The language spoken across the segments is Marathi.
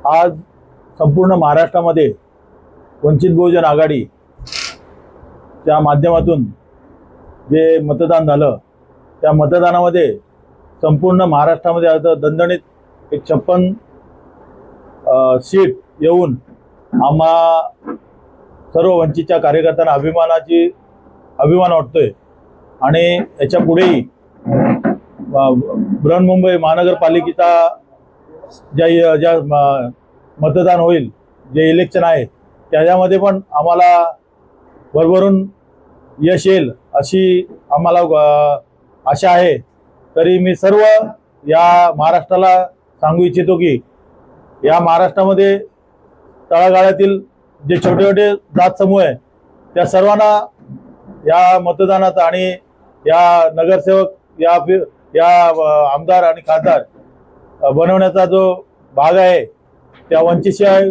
आज संपूर्ण महाराष्ट्रामध्ये वंचित बहुजन आघाडीच्या माध्यमातून जे मतदान झालं त्या मतदानामध्ये संपूर्ण महाराष्ट्रामध्ये आता दणदणीत एक 56 सीट येऊन आम्हा सर्व वंचितच्या कार्यकर्त्यांना अभिमान वाटतोय। आणि याच्या पुढेही बृहन्मुंबई महानगरपालिकेचा ज्या मतदान होईल, जे इलेक्शन आहे त्याच्यामध्ये पण आम्हाला भरभरून यश येईल अशी आम्हाला आशा आहे। तरी मी सर्व या महाराष्ट्राला सांगू इच्छितो की या महाराष्ट्रामध्ये तळागाळातील जे छोटे छोटे जात समूह आहे त्या सर्वांना या मतदानात आणि या नगरसेवक या आमदार आणि खासदार बनवण्याचा जो भाग आहे त्या वंचितशिवाय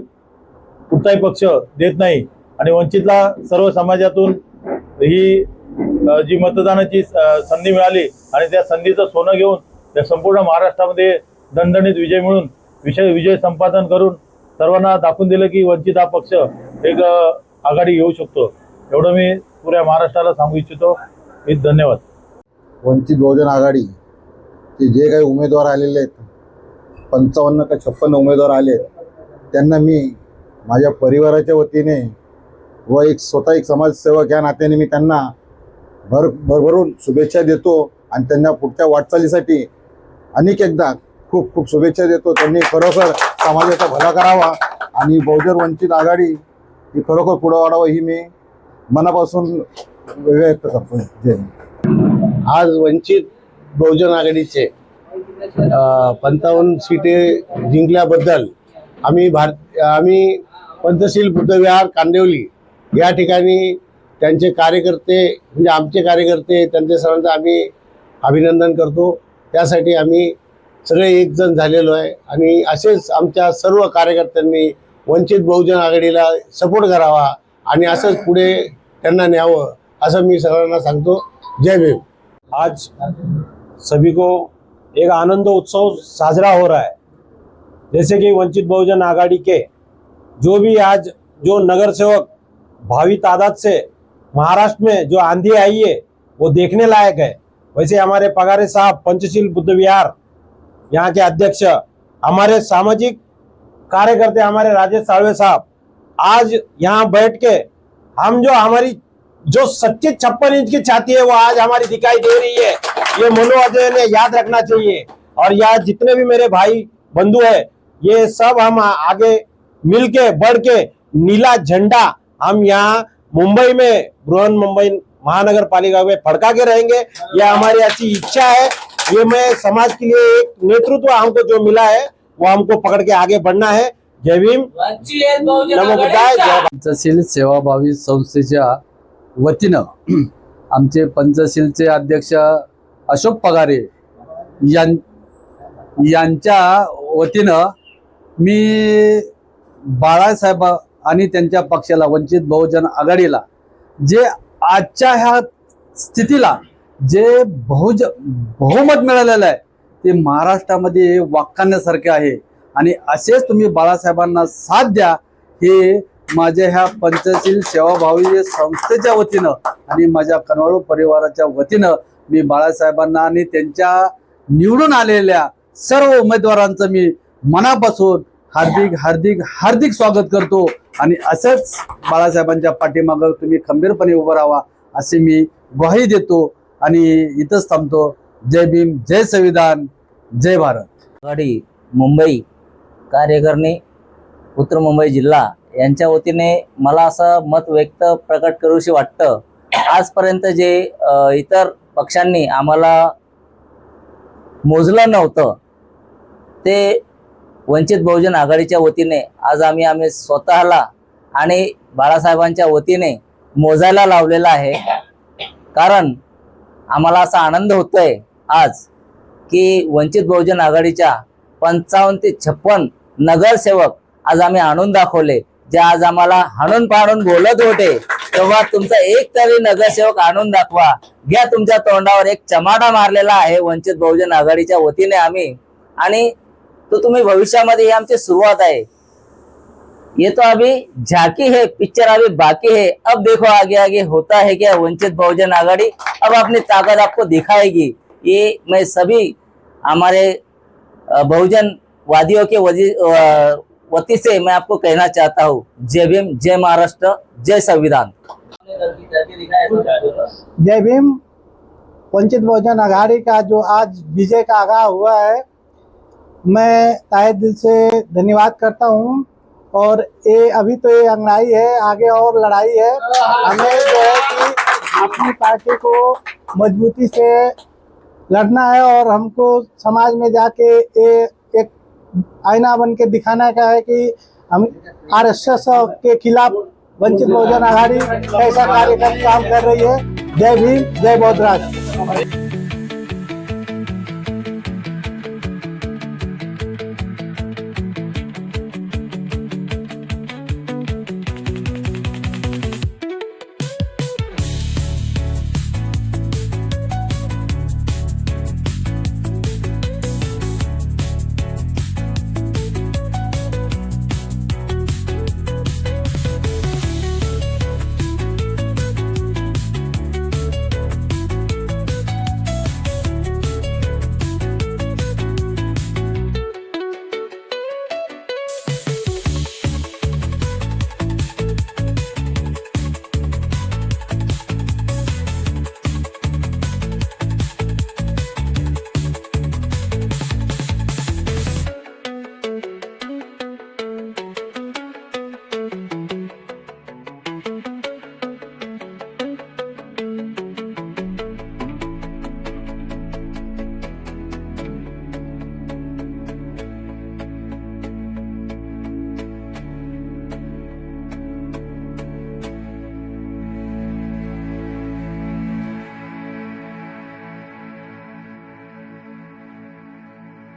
कुठलाही पक्ष देत नाही। आणि वंचितला सर्व समाजातून ही जी मतदानाची संधी मिळाली आणि त्या संधीचं सोनं घेऊन त्या संपूर्ण महाराष्ट्रामध्ये दणदणीत विजय मिळून विजय संपादन करून सर्वांना दाखवून दिलं की वंचित हा पक्ष एक आघाडी घेऊ शकतो। एवढं मी पुऱ्या महाराष्ट्राला सांगू इच्छितो। धन्यवाद। वंचित बहुजन आघाडी चे जे काही उमेदवार आलेले आहेत 55 का 56 उमेदवार आले त्यांना मी माझ्या परिवाराच्या वतीने व स्वतः एक समाजसेवक या नात्याने मी त्यांना भरभरून शुभेच्छा देतो आणि त्यांना पुढच्या वाटचालीसाठी अनेक एकदा खूप खूप शुभेच्छा देतो। त्यांनी खरोखर समाजाचा भला करावा आणि बहुजन वंचित आघाडी ही खरोखर पुढे वाढावं ही मी मनापासून व्यक्त करतो। जय हिंद। आज वंचित बहुजन आघाडीचे 55 सीटे जिंकल्याबद्दल आम्ही पंचशील बुद्धविहार कांदिवली या ठिकाणी त्यांचे कार्यकर्ते म्हणजे आमचे कार्यकर्ते त्यांचे सर्वांचं आम्ही अभिनंदन करतो। त्यासाठी आम्ही सगळे एकजण झालेलो आहे आणि असेच आमच्या सर्व कार्यकर्त्यांनी वंचित बहुजन आघाडीला सपोर्ट करावा आणि असंच पुढे त्यांना न्यावं असं मी सर्वांना सांगतो। जय भीम। आज सभी को एक आनंद उत्सव साजरा हो रहा है। जैसे कि वंचित बहुजन आघाड़ी के जो भी आज जो नगर सेवक भावी तादाद से महाराष्ट्र में जो आंधी आई है वो देखने लायक है। वैसे हमारे पगारे साहब पंचशील बुद्ध विहार यहाँ के अध्यक्ष, हमारे सामाजिक कार्यकर्ते हमारे राजेश साळवे साहब आज यहाँ बैठ के हम जो हमारी जो सच्ची 56 इंच की छाती है वो आज हमारी दिखाई दे रही है। ये मनोअजय ने याद रखना चाहिए। और यहाँ जितने भी मेरे भाई बंधु है ये सब हम आगे मिलके बढ़ के नीला झंडा हम यहाँ मुंबई में बृहन मुंबई महानगर पालिका में फड़का के रहेंगे। यह हमारी अच्छी इच्छा है। ये मैं समाज के लिए एक नेतृत्व हमको जो मिला है वो हमको पकड़ के आगे बढ़ना है। जय भीम, नमो बुद्धाय, जय भारत। पंचशील सेवाभावी संस्थेच्या वतीनं आमचे पंचशीलचे अध्यक्ष अशोक पगारे यांच्या वतीनं मी बाळासाहेब आणि त्यांच्या पक्षाला वंचित बहुजन आघाडीला जे आजच्या ह्या स्थितीला जे बहुमत मिळालेलं आहे ते महाराष्ट्रामध्ये वाखाणण्यासारखे आहे। आणि असेच तुम्ही बाळासाहेबांना साथ द्या हे माझ्या ह्या पंचशील सेवाभावी संस्थेच्या वतीनं आणि माझ्या कनवाळू परिवाराच्या वतीनं मी बाळासाहेबांना आणि त्यांच्या निवडून आलेल्या सर्व उमेदवारांचं मी मनापासून हार्दिक हार्दिक हार्दिक स्वागत करतो। आणि असंच बाळासाहेबांच्या पाठीमागे तुम्ही खंबीरपणे उभं राहा असे मी ग्वाही देतो आणि इथंच थांबतो। जय भीम, जय संविधान, जय भारत। आघाडी मुंबई कार्यकारिणी उत्तर मुंबई जिल्हा यांच्या वतीने मला असं मत प्रकट करूशी वाटतं। आजपर्यंत जे इतर पक्षांनी आम्हाला मोजलं नव्हतं ते वंचित बहुजन आघाडीच्या वतीने आज आम्ही स्वतःला आणि बाळासाहेबांच्या वतीने मोजायला लावलेला आहे। कारण आम्हाला असा आनंद होतोय आज की वंचित बहुजन आघाडीच्या 55 ते 56 नगरसेवक आज आम्ही आणून दाखवले। जे आज आम्हाला हाणून पाडून बोलत होते तेव्हा तुमचा एक तरी नगरसेवक आणून दाखवा, घ्या तुमच्या तोंडावर एक चमाडा मारलेला आहे वंचित बहुजन आघाडीच्या वतीने आम्ही। आणि तो तुम्ही भविष्यामध्ये ही आमची सुरुवात आहे। ये तो अभी झांकी है, पिक्चर अभी बाकी है। अब देखो आगे आगे होता है क्या। वंचित बहुजन आघाड़ी अब अपनी ताकत आपको दिखाएगी। ये मैं सभी हमारे बहुजन वादियों के वती से मैं आपको कहना चाहता हूँ, जय भीम, जय महाराष्ट्र, जय संविधान। जय भीम। वंचित बहुजन आघाड़ी का जो आज विजय का आगाह हुआ है, मैं तहे दिल से धन्यवाद करता हूं। और ये अभी तो ये अंगड़ाई है, आगे और लड़ाई है। हमें जो है कि अपनी पार्टी को मजबूती से लड़ना है और हमको समाज में जाके ये एक आईना बन के दिखाना का है कि हम आरएसएस के खिलाफ वंचित बहुजन आघाड़ी कैसा कार्य काम कर रही है। जय भीम, जय बौद्धराज।